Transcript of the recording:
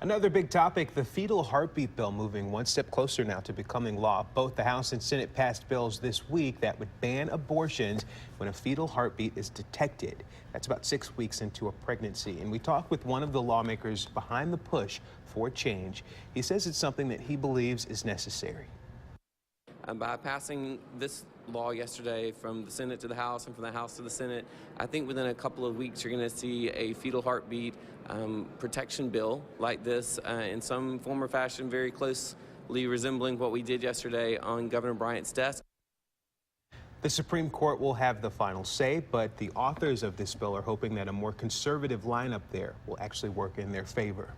Another big topic, the fetal heartbeat bill, moving one step closer now to becoming law. Both the House and Senate passed bills this week that would ban abortions when a fetal heartbeat is detected. That's about 6 weeks into a pregnancy. And we talked with one of the lawmakers behind the push for change. He says it's something that he believes is necessary. By passing this law yesterday from the Senate to the House and from the House to the Senate, I think within a couple of weeks you're going to see a fetal heartbeat protection bill like this in some form or fashion, very closely resembling what we did yesterday on Governor Bryant's desk. The Supreme Court will have the final say, but the authors of this bill are hoping that a more conservative lineup there will actually work in their favor.